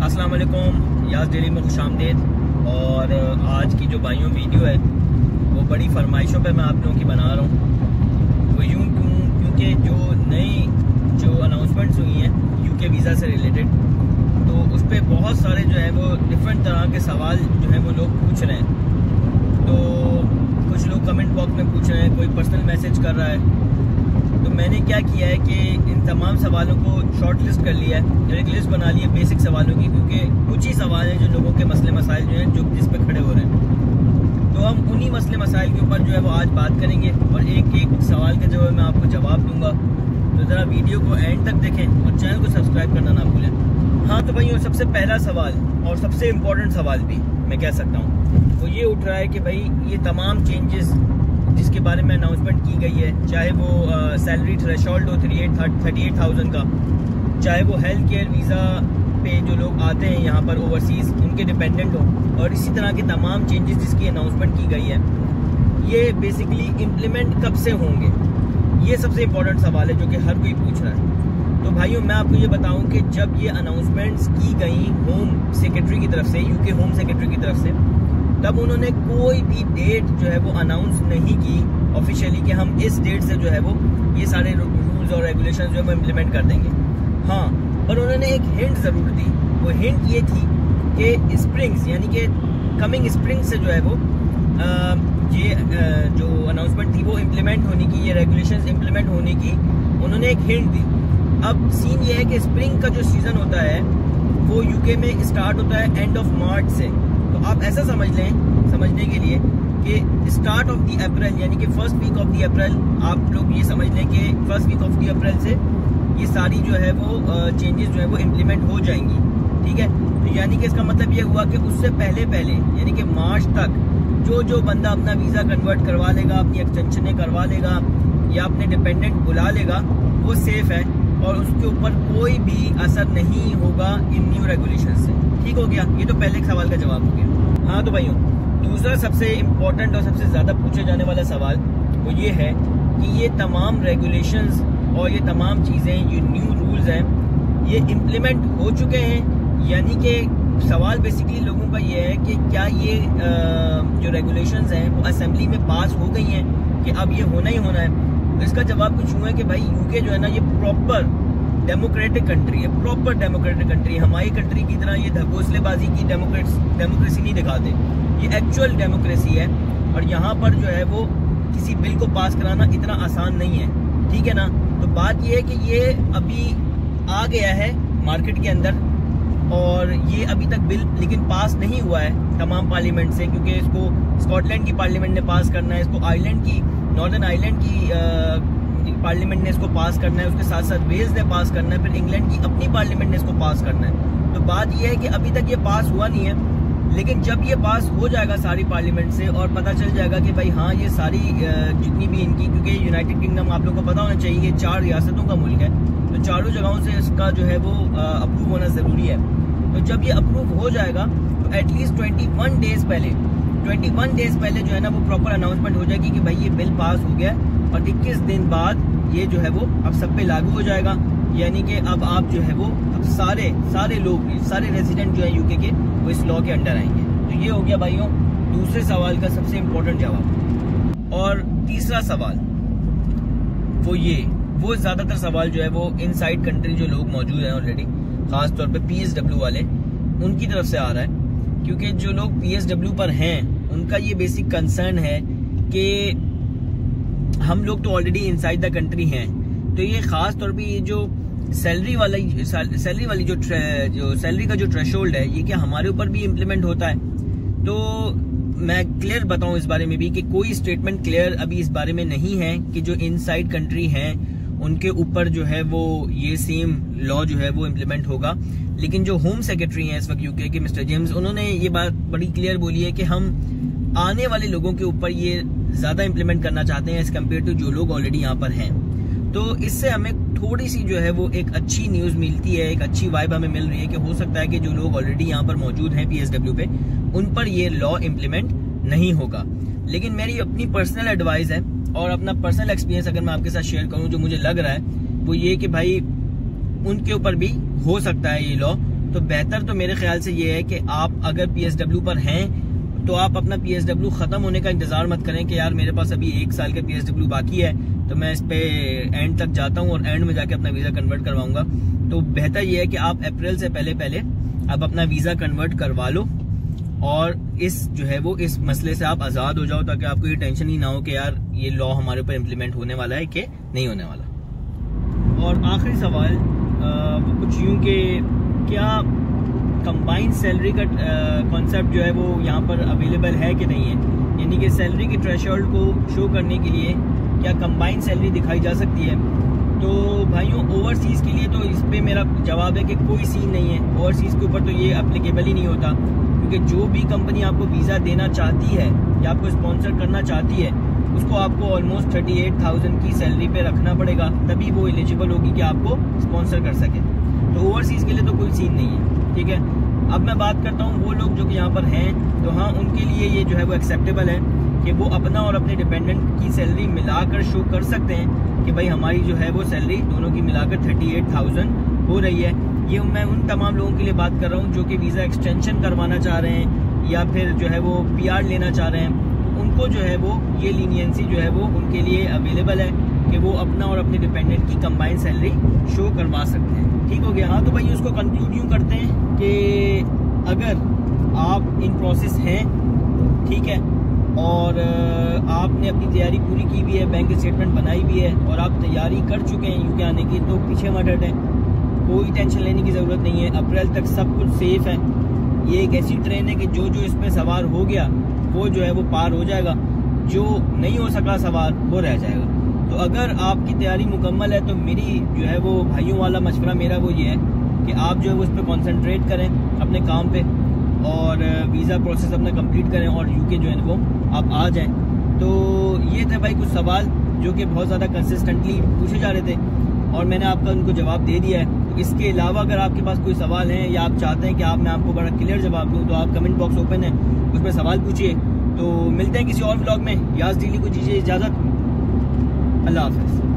अस्सलाम वालेकुम, यास डेली में खुशामदीद। और आज की जो भाइयों वीडियो है वो बड़ी फरमाइशों पे मैं आप लोगों की बना रहा हूँ। वो यूँ क्योंकि जो अनाउंसमेंट्स हुई हैं यूके वीज़ा से रिलेटेड, तो उस पर बहुत सारे जो है वो डिफरेंट तरह के सवाल जो है वो लोग पूछ रहे हैं। तो कुछ लोग कमेंट बॉक्स में पूछ रहे हैं, कोई पर्सनल मैसेज कर रहा है। तो मैंने क्या किया है कि इन तमाम सवालों को शॉर्ट लिस्ट कर लिया है, एक लिस्ट बना ली है बेसिक सवालों की, क्योंकि कुछ ही सवाल हैं जो लोगों के मसले मसाइल जो हैं जो जिस पे खड़े हो रहे हैं। तो हम उन्हीं मसले मसाइल के ऊपर जो है वो आज बात करेंगे और एक एक सवाल के जो है मैं आपको जवाब दूंगा। तो ज़रा वीडियो को एंड तक देखें और चैनल को सब्सक्राइब करना ना भूलें। हाँ तो भाई, सबसे पहला सवाल और सबसे इम्पोर्टेंट सवाल भी मैं कह सकता हूँ वो ये उठ रहा है कि भाई ये तमाम चेंजेस जिसके बारे में अनाउंसमेंट की गई है, चाहे वो सैलरी थ्रेशोल्ड हो 38,000 का, चाहे वो हेल्थ केयर वीज़ा पे जो लोग आते हैं यहाँ पर ओवरसीज़ उनके डिपेंडेंट हो, और इसी तरह के तमाम चेंजेस जिसकी अनाउंसमेंट की गई है, ये बेसिकली इम्प्लीमेंट कब से होंगे, ये सबसे इम्पोर्टेंट सवाल है जो कि हर कोई पूछ रहा है। तो भाइयों मैं आपको ये बताऊं कि जब ये अनाउंसमेंट्स की गई होम सेक्रेटरी की तरफ से, यूके होम सेक्रेटरी की तरफ से, तब उन्होंने कोई भी डेट जो है वो अनाउंस नहीं की ऑफिशियली कि हम इस डेट से जो है वो ये सारे रूल्स और रेगुलेशंस जो है वो इम्प्लीमेंट कर देंगे। हाँ, पर उन्होंने एक हिंट ज़रूर दी। वो हिंट ये थी कि स्प्रिंग्स यानी कि कमिंग स्प्रिंग से जो है वो जो अनाउंसमेंट थी वो इम्प्लीमेंट होने की, ये रेगुलेशंस इम्प्लीमेंट होने की उन्होंने एक हिंट दी। अब सीन ये है कि स्प्रिंग का जो सीज़न होता है वो यूके में स्टार्ट होता है एंड ऑफ मार्च से। तो आप ऐसा समझ लें, समझने के लिए कि स्टार्ट ऑफ द अप्रैल यानी कि first week of the April, आप लोग ये समझ लें कि first week of the April से ये सारी जो है वो चेंजेस जो है वो इम्प्लीमेंट हो जाएंगी। ठीक है, तो यानी कि इसका मतलब ये हुआ कि उससे पहले यानी कि मार्च तक जो बंदा अपना वीज़ा कन्वर्ट करवा लेगा, अपनी एक्सटेंशनें करवा लेगा या अपने डिपेंडेंट बुला लेगा, वो सेफ है और उसके ऊपर कोई भी असर नहीं होगा इन न्यू रेगुलेशन से। ठीक हो गया, ये तो पहले एक सवाल का जवाब हो गया। हाँ तो भाइयों, दूसरा सबसे इम्पोर्टेंट और सबसे ज़्यादा पूछे जाने वाला सवाल वो ये है कि ये तमाम रेगुलेशंस और ये तमाम चीज़ें, ये न्यू रूल्स हैं, ये इम्प्लीमेंट हो चुके हैं, यानी कि सवाल बेसिकली लोगों का ये है कि क्या ये जो रेगुलेशंस हैं वो असेंबली में पास हो गई हैं कि अब ये होना ही होना है। तो इसका जवाब कुछ यूँ है कि भाई यूके जो है ना ये प्रॉपर डेमोक्रेटिक कंट्री है, प्रॉपर डेमोक्रेटिक कंट्री है। हमारी कंट्री की तरह ये घोंसलेबाजी की डेमोक्रेसी नहीं दिखाते, ये एक्चुअल डेमोक्रेसी है। और यहाँ पर जो है वो किसी बिल को पास कराना इतना आसान नहीं है, ठीक है ना। तो बात ये है कि ये अभी आ गया है मार्केट के अंदर और ये अभी तक बिल लेकिन पास नहीं हुआ है तमाम पार्लियामेंट से, क्योंकि इसको स्कॉटलैंड की पार्लियामेंट ने पास करना है, इसको आयरलैंड की, नॉर्दर्न आयरलैंड की पार्लियामेंट ने इसको पास करना है, उसके साथ साथ वेल्स ने पास करना है, फिर इंग्लैंड की अपनी पार्लियामेंट ने इसको पास करना है। तो बात यह है कि अभी तक ये पास हुआ नहीं है, लेकिन जब ये पास हो जाएगा सारी पार्लियामेंट से और पता चल जाएगा कि भाई हाँ ये सारी जितनी भी इनकी, क्योंकि यूनाइटेड किंगडम आप लोगों को पता होना चाहिए ये 4 रियासतों का मुल्क है, तो चारों जगहों से इसका जो है वो अप्रूव होना ज़रूरी है। तो जब ये अप्रूव हो जाएगा तो एटलीस्ट 21 डेज पहले जो है ना वो प्रॉपर अनाउंसमेंट हो जाएगी कि भाई ये बिल पास हो गया और 21 दिन बाद ये जो है वो अब सब पे लागू हो जाएगा। यानी कि अब आप जो है वो अब सारे लोग, सारे रेजिडेंट जो है यूके के, वो इस लॉ के अंडर आएंगे। तो ये हो गया भाइयों दूसरे सवाल का सबसे इम्पोर्टेंट जवाब। और तीसरा सवाल वो ज़्यादातर सवाल जो है वो इनसाइड कंट्री जो लोग मौजूद हैं ऑलरेडी, खास तौर पे PSW वाले, उनकी तरफ से आ रहा है। क्योंकि जो लोग PSW पर हैं उनका ये बेसिक कंसर्न है कि हम लोग तो ऑलरेडी इनसाइड द कंट्री हैं, तो ये खास तौर पे ये जो सैलरी वाली जो सैलरी का जो थ्रेशोल्ड है, ये क्या हमारे ऊपर भी इम्प्लीमेंट होता है। तो मैं क्लियर बताऊं इस बारे में भी कि कोई स्टेटमेंट क्लियर अभी इस बारे में नहीं है कि जो इनसाइड कंट्री हैं उनके ऊपर जो है वो ये सेम लॉ जो है वो इम्प्लीमेंट होगा। लेकिन जो होम सेक्रेटरी हैं इस वक्त यूके के, मिस्टर जेम्स, उन्होंने ये बात बड़ी क्लियर बोली है कि हम आने वाले लोगों के ऊपर ये ज़्यादा इम्प्लीमेंट करना चाहते हैं एज कम्पेयर टू जो लोग ऑलरेडी यहाँ पर हैं। तो इससे हमें थोड़ी सी जो है वो एक अच्छी न्यूज़ मिलती है, एक अच्छी वाइब हमें मिल रही है कि हो सकता है कि जो लोग ऑलरेडी यहाँ पर मौजूद हैं PSW पे, उन पर ये लॉ इम्प्लीमेंट नहीं होगा। लेकिन मेरी अपनी पर्सनल एडवाइस है और अपना पर्सनल एक्सपीरियंस अगर मैं आपके साथ शेयर करूं जो मुझे लग रहा है वो ये कि भाई उनके ऊपर भी हो सकता है ये लॉ तो बेहतर तो मेरे ख्याल से ये है कि आप अगर PSW पर हैं तो आप अपना PSW ख़त्म होने का इंतज़ार मत करें कि यार मेरे पास अभी 1 साल का PSW बाकी है तो मैं इस पे एंड तक जाता हूँ और एंड में जाके अपना वीज़ा कन्वर्ट करवाऊंगा। तो बेहतर ये है कि आप अप्रैल से पहले आप अपना वीज़ा कन्वर्ट करवा लो और इस जो है वो इस मसले से आप आज़ाद हो जाओ, ताकि आपको ये टेंशन ही ना हो कि यार ये लॉ हमारे ऊपर इम्प्लीमेंट होने वाला है कि नहीं होने वाला। और आखिरी सवाल वो कुछ यूँ कि क्या कंबाइंड सैलरी का कॉन्सेप्ट जो है वो यहाँ पर अवेलेबल है कि नहीं है, यानी कि सैलरी के थ्रेशोल्ड को शो करने के लिए क्या कंबाइंड सैलरी दिखाई जा सकती है। तो भाइयों ओवरसीज़ के लिए तो इस पर मेरा जवाब है कि कोई सीन नहीं है, ओवरसीज़ के ऊपर तो ये एप्लीकेबल ही नहीं होता, क्योंकि जो भी कंपनी आपको वीज़ा देना चाहती है या आपको स्पॉन्सर करना चाहती है उसको आपको ऑलमोस्ट 38,000 की सैलरी पे रखना पड़ेगा, तभी वो एलिजिबल होगी कि आपको स्पॉन्सर कर सके। तो ओवरसीज़ के लिए तो कोई सीन नहीं है, ठीक है। अब मैं बात करता हूँ वो लोग जो कि यहाँ पर हैं, तो हाँ उनके लिए ये जो है वो एक्सेप्टेबल है कि वो अपना और अपने डिपेंडेंट की सैलरी मिलाकर शो कर सकते हैं कि भाई हमारी जो है वो सैलरी दोनों की मिलाकर 38,000 हो रही है। ये मैं उन तमाम लोगों के लिए बात कर रहा हूँ जो कि वीज़ा एक्सटेंशन करवाना चाह रहे हैं या फिर जो है वो PR लेना चाह रहे हैं, उनको जो है वो ये लीनियंसी जो है वो उनके लिए अवेलेबल है कि वो अपना और अपने डिपेंडेंट की कंबाइंड सैलरी शो करवा सकते हैं। ठीक हो गया। हाँ तो भाई उसको कंक्लूड यूँ करते हैं कि अगर आप इन प्रोसेस हैं, ठीक है, और आपने अपनी तैयारी पूरी की भी है, बैंक स्टेटमेंट बनाई भी है और आप तैयारी कर चुके हैं यूके आने की, तो पीछे मत हटें, कोई टेंशन लेने की ज़रूरत नहीं है। अप्रैल तक सब कुछ सेफ है। ये एक ऐसी ट्रेन है कि जो जो इसमें सवार हो गया वो जो है वो पार हो जाएगा, जो नहीं हो सका सवार वो रह जाएगा। तो अगर आपकी तैयारी मुकम्मल है तो मेरी जो है वो भाइयों वाला मशवरा मेरा वो ये है कि आप जो है वो इस पर कॉन्सेंट्रेट करें अपने काम पे और वीज़ा प्रोसेस अपना कंप्लीट करें और यूके जो है वो आप आ जाएं। तो ये थे भाई कुछ सवाल जो कि बहुत ज़्यादा कंसिस्टेंटली पूछे जा रहे थे और मैंने आपका उनको जवाब दे दिया है। तो इसके अलावा अगर आपके पास कोई सवाल हैं या आप चाहते हैं कि मैं आपको बड़ा क्लियर जवाब दूँ, तो आप कमेंट बॉक्स ओपन है, उसमें सवाल पूछिए। तो मिलते हैं किसी और व्लॉग में। याज़ डेली को दीजिए इजाज़त। अल्लाह हाफ़िज़।